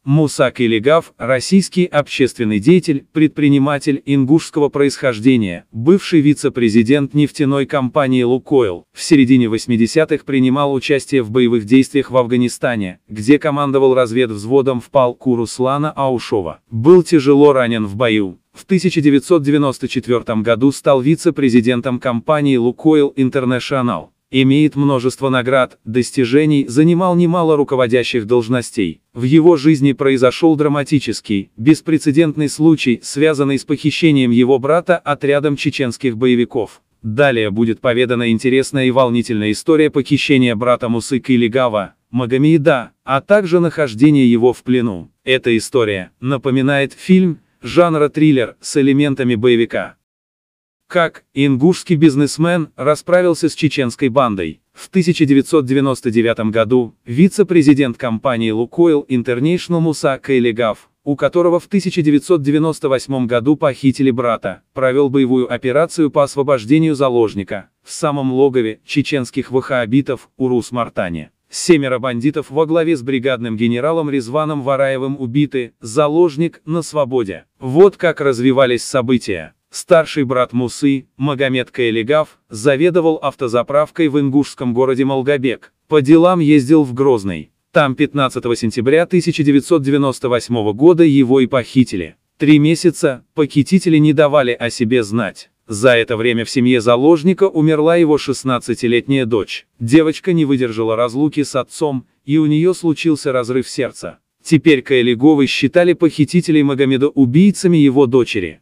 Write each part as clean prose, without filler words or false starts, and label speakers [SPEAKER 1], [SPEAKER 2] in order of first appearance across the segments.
[SPEAKER 1] Муса Кайлигав – российский общественный деятель, предприниматель ингушского происхождения, бывший вице-президент нефтяной компании «Лукойл». В середине 80-х принимал участие в боевых действиях в Афганистане, где командовал разведвзводом в полку Руслана Аушова. Был тяжело ранен в бою. В 1994 году стал вице-президентом компании «Лукойл Интернешнл». Имеет множество наград, достижений, занимал немало руководящих должностей. В его жизни произошел драматический, беспрецедентный случай, связанный с похищением его брата отрядом чеченских боевиков. Далее будет поведана интересная и волнительная история похищения брата Мусы Кайлигава, Магомеда, а также нахождения его в плену. Эта история напоминает фильм жанра триллер с элементами боевика. Как ингушский бизнесмен расправился с чеченской бандой. В 1999 году вице-президент компании «Лукойл Интернешнл» Муса Кайлигав, у которого в 1998 году похитили брата, провел боевую операцию по освобождению заложника в самом логове чеченских ваххабитов Урус-Мартане. 7 бандитов во главе с бригадным генералом Резваном Вараевым убиты, заложник на свободе. Вот как развивались события. Старший брат Мусы, Магомед Кайлигав, заведовал автозаправкой в ингушском городе Малгобек. По делам ездил в Грозный. Там 15 сентября 1998 года его и похитили. 3 месяца похитители не давали о себе знать. За это время в семье заложника умерла его 16-летняя дочь. Девочка не выдержала разлуки с отцом, и у нее случился разрыв сердца. Теперь Кайлиговы считали похитителей Магомеда убийцами его дочери.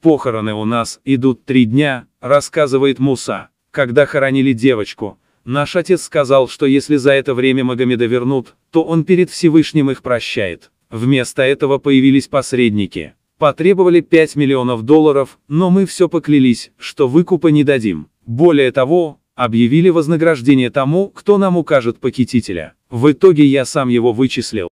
[SPEAKER 1] «Похороны у нас идут 3 дня», рассказывает Муса. «Когда хоронили девочку, наш отец сказал, что если за это время Магомеда вернут, то он перед Всевышним их прощает. Вместо этого появились посредники. Потребовали $5 миллионов, но мы все поклялись, что выкупа не дадим. Более того, объявили вознаграждение тому, кто нам укажет похитителя. В итоге я сам его вычислил.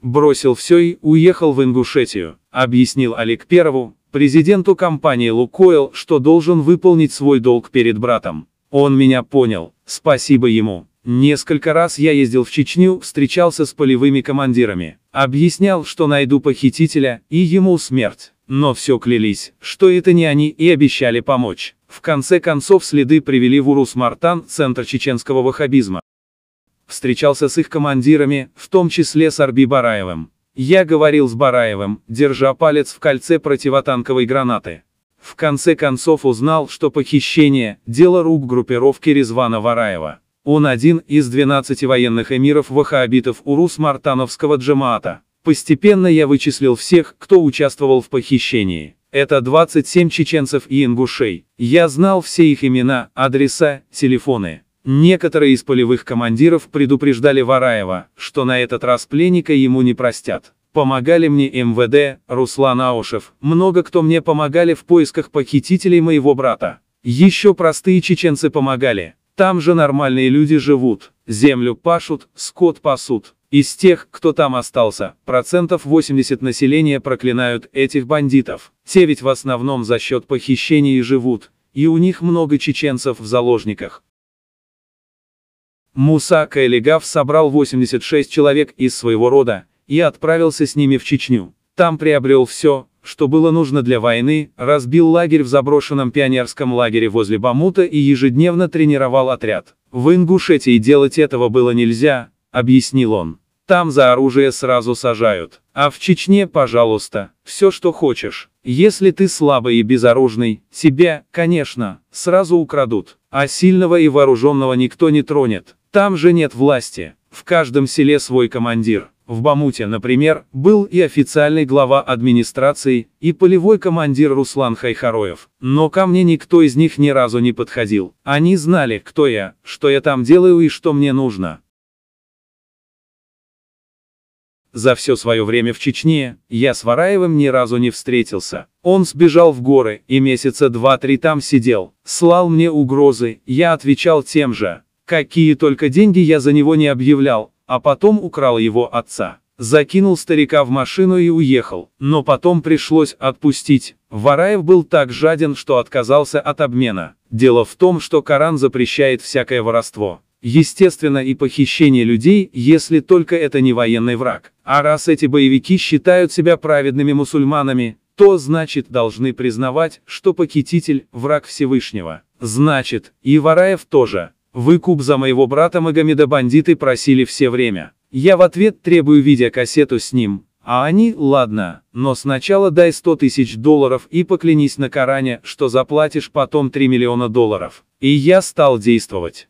[SPEAKER 1] Бросил все и уехал в Ингушетию», объяснил Олег Перову, президенту компании «Лукойл», что должен выполнить свой долг перед братом. «Он меня понял, спасибо ему. Несколько раз я ездил в Чечню, встречался с полевыми командирами, объяснял, что найду похитителя, и ему смерть. Но все клялись, что это не они, и обещали помочь. В конце концов следы привели в Урус-Мартан, центр чеченского ваххабизма. Встречался с их командирами, в том числе с Арби Бараевым. Я говорил с Бараевым, держа палец в кольце противотанковой гранаты. В конце концов узнал, что похищение – дело рук группировки Резвана Вараева. Он один из 12 военных эмиров ваххабитов Урус-Мартановского джамаата. Постепенно я вычислил всех, кто участвовал в похищении. Это 27 чеченцев и ингушей. Я знал все их имена, адреса, телефоны. Некоторые из полевых командиров предупреждали Вараева, что на этот раз пленника ему не простят. Помогали мне МВД, Руслан Аушев, много кто мне помогали в поисках похитителей моего брата. Еще простые чеченцы помогали. Там же нормальные люди живут, землю пашут, скот пасут. Из тех, кто там остался, 80% населения проклинают этих бандитов. Те ведь в основном за счет похищений живут, и у них много чеченцев в заложниках. Муса Кайлигав собрал 86 человек из своего рода и отправился с ними в Чечню. Там приобрел все, что было нужно для войны, разбил лагерь в заброшенном пионерском лагере возле Бамута и ежедневно тренировал отряд. В Ингушетии делать этого было нельзя, объяснил он. Там за оружие сразу сажают. А в Чечне, пожалуйста, все что хочешь. Если ты слабый и безоружный, тебя, конечно, сразу украдут. А сильного и вооруженного никто не тронет. Там же нет власти. В каждом селе свой командир. В Бамуте, например, был и официальный глава администрации, и полевой командир Руслан Хайхароев. Но ко мне никто из них ни разу не подходил. Они знали, кто я, что я там делаю и что мне нужно. За все свое время в Чечне, я с Вараевым ни разу не встретился. Он сбежал в горы, и месяца 2-3 там сидел. Слал мне угрозы, я отвечал тем же. Какие только деньги я за него не объявлял, а потом украл его отца. Закинул старика в машину и уехал, но потом пришлось отпустить. Вараев был так жаден, что отказался от обмена. Дело в том, что Коран запрещает всякое воровство. Естественно, и похищение людей, если только это не военный враг. А раз эти боевики считают себя праведными мусульманами, то значит должны признавать, что похититель – враг Всевышнего. Значит, и Вараев тоже. Выкуп за моего брата Магомеда бандиты просили все время. Я в ответ требую видеокассету с ним. А они, ладно, но сначала дай $100 тысяч и поклянись на Коране, что заплатишь потом $3 миллиона. И я стал действовать.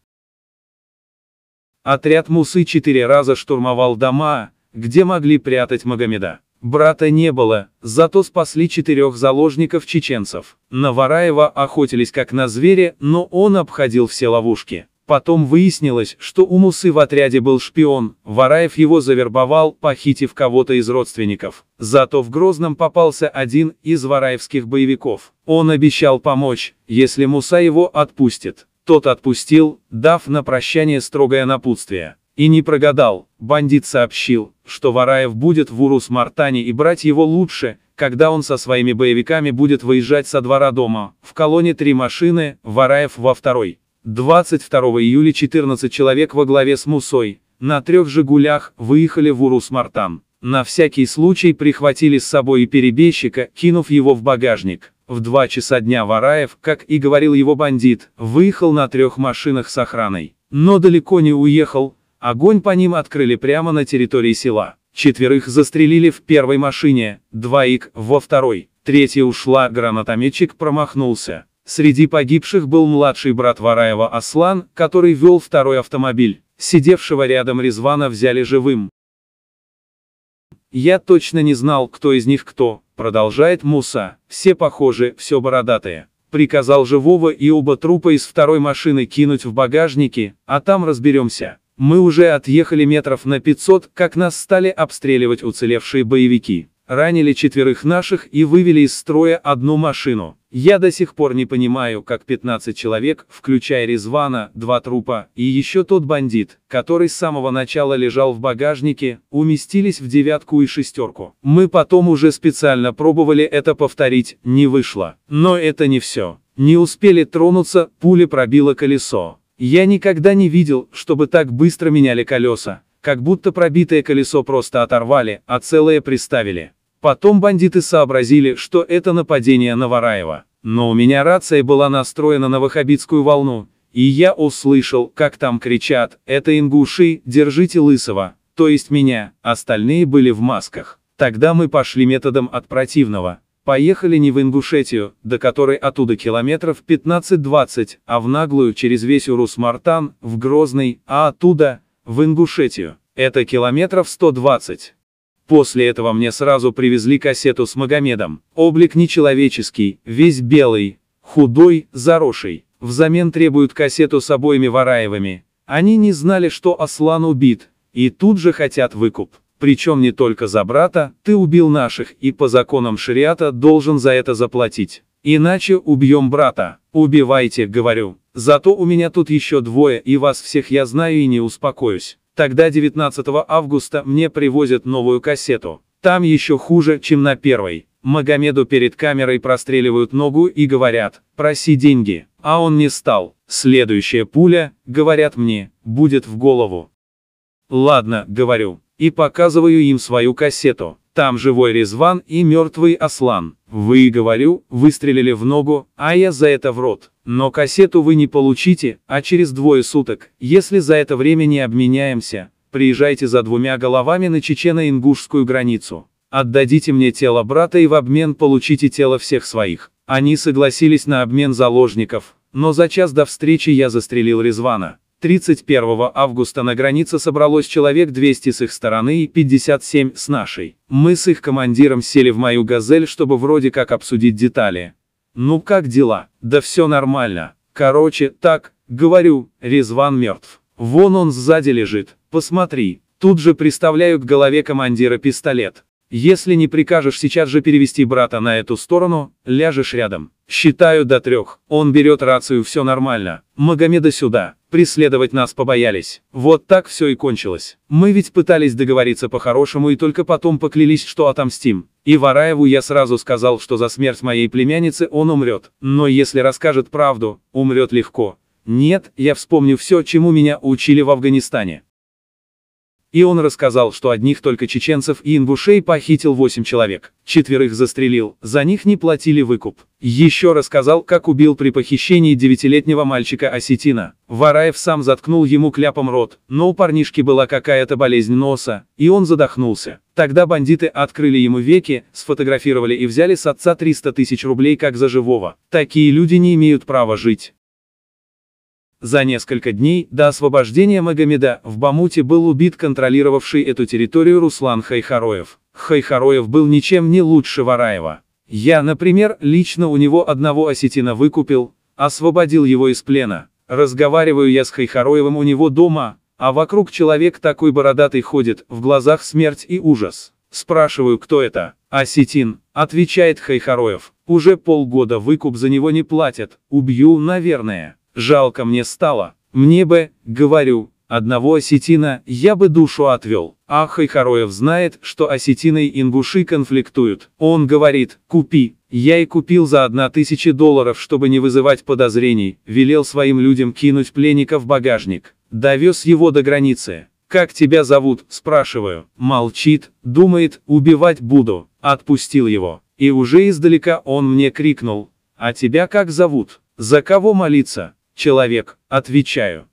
[SPEAKER 1] Отряд Мусы 4 раза штурмовал дома, где могли прятать Магомеда. Брата не было, зато спасли 4 заложников-чеченцев. На Вараева охотились как на зверя, но он обходил все ловушки. Потом выяснилось, что у Мусы в отряде был шпион, Вараев его завербовал, похитив кого-то из родственников. Зато в Грозном попался один из вараевских боевиков. Он обещал помочь, если Муса его отпустит. Тот отпустил, дав на прощание строгое напутствие. И не прогадал, бандит сообщил, что Вараев будет в Урус-Мартане и брать его лучше, когда он со своими боевиками будет выезжать со двора дома. В колонне 3 машины, Вараев во второй. 22 июля 14 человек во главе с Мусой, на 3 «Жигулях», выехали в Урус-Мартан. На всякий случай прихватили с собой и перебежчика, кинув его в багажник. В 2 часа дня Вараев, как и говорил его бандит, выехал на 3 машинах с охраной. Но далеко не уехал, огонь по ним открыли прямо на территории села. 4 застрелили в первой машине, 2 во второй, 3 ушла, гранатометчик промахнулся. Среди погибших был младший брат Вараева Аслан, который вел второй автомобиль. Сидевшего рядом Резвана взяли живым. Я точно не знал, кто из них кто, продолжает Муса. Все похожи, все бородатые. Приказал живого и оба трупа из второй машины кинуть в багажники, а там разберемся. Мы уже отъехали метров на 500, как нас стали обстреливать уцелевшие боевики. Ранили 4 наших и вывели из строя одну машину. Я до сих пор не понимаю, как 15 человек, включая Резвана, 2 трупа, и еще тот бандит, который с самого начала лежал в багажнике, уместились в 9 и 6. Мы потом уже специально пробовали это повторить, не вышло. Но это не все. Не успели тронуться, пуля пробила колесо. Я никогда не видел, чтобы так быстро меняли колеса. Как будто пробитое колесо просто оторвали, а целое приставили. Потом бандиты сообразили, что это нападение на Вараева. Но у меня рация была настроена на ваххабитскую волну, и я услышал, как там кричат: «Это ингуши, держите Лысого», то есть меня, остальные были в масках. Тогда мы пошли методом от противного. Поехали не в Ингушетию, до которой оттуда километров 15-20, а в наглую через весь Урус-Мартан, в Грозный, а оттуда, в Ингушетию. Это километров 120. После этого мне сразу привезли кассету с Магомедом. Облик нечеловеческий, весь белый, худой, заросший. Взамен требуют кассету с обоими Вараевыми. Они не знали, что Аслан убит, и тут же хотят выкуп. Причем не только за брата, ты убил наших, и по законам шариата должен за это заплатить. Иначе убьем брата. Убивайте, говорю. Зато у меня тут еще 2, и вас всех я знаю и не успокоюсь. Тогда 19 августа мне привозят новую кассету. Там еще хуже, чем на первой. Магомеду перед камерой простреливают ногу и говорят: проси деньги. А он не стал. Следующая пуля, говорят мне, будет в голову. Ладно, говорю. И показываю им свою кассету. Там живой Резван и мертвый Аслан. Вы, говорю, выстрелили в ногу, а я за это в рот. Но кассету вы не получите, а через 2 суток, если за это время не обменяемся, приезжайте за 2 головами на чечено-ингушскую границу. Отдадите мне тело брата и в обмен получите тело всех своих. Они согласились на обмен заложников, но за час до встречи я застрелил Резвана. 31 августа на границе собралось человек 200 с их стороны и 57 с нашей. Мы с их командиром сели в мою «Газель», чтобы вроде как обсудить детали. Ну как дела? Да все нормально. Короче, так, говорю, Резван мертв. Вон он сзади лежит, посмотри. Тут же приставляю к голове командира пистолет. Если не прикажешь сейчас же перевести брата на эту сторону, ляжешь рядом. Считаю до 3. Он берет рацию, все нормально. Магомеда сюда. Преследовать нас побоялись. Вот так все и кончилось. Мы ведь пытались договориться по-хорошему и только потом поклялись, что отомстим. И Вараеву я сразу сказал, что за смерть моей племянницы он умрет. Но если расскажет правду, умрет легко. Нет, я вспомню все, чему меня учили в Афганистане. И он рассказал, что одних только чеченцев и ингушей похитил 8 человек, 4 застрелил, за них не платили выкуп. Еще рассказал, как убил при похищении 9-летнего мальчика осетина. Вараев сам заткнул ему кляпом рот, но у парнишки была какая-то болезнь носа, и он задохнулся. Тогда бандиты открыли ему веки, сфотографировали и взяли с отца 300 тысяч рублей как за живого. Такие люди не имеют права жить. За несколько дней до освобождения Магомеда в Бамуте был убит контролировавший эту территорию Руслан Хайхароев. Хайхароев был ничем не лучше Вараева. Я, например, лично у него одного осетина выкупил, освободил его из плена. Разговариваю я с Хайхароевым у него дома, а вокруг человек такой бородатый ходит, в глазах смерть и ужас. Спрашиваю, кто это? Осетин, отвечает Хайхароев. Уже полгода выкуп за него не платят, убью, наверное. Жалко мне стало. Мне бы, говорю, одного осетина я бы душу отвел. А Хайхароев знает, что осетины и ингуши конфликтуют. Он говорит, купи. Я и купил за $1000, чтобы не вызывать подозрений. Велел своим людям кинуть пленника в багажник. Довез его до границы. «Как тебя зовут?» – спрашиваю. Молчит, думает, убивать буду. Отпустил его. И уже издалека он мне крикнул. «А тебя как зовут? За кого молиться?» «Человек», отвечаю.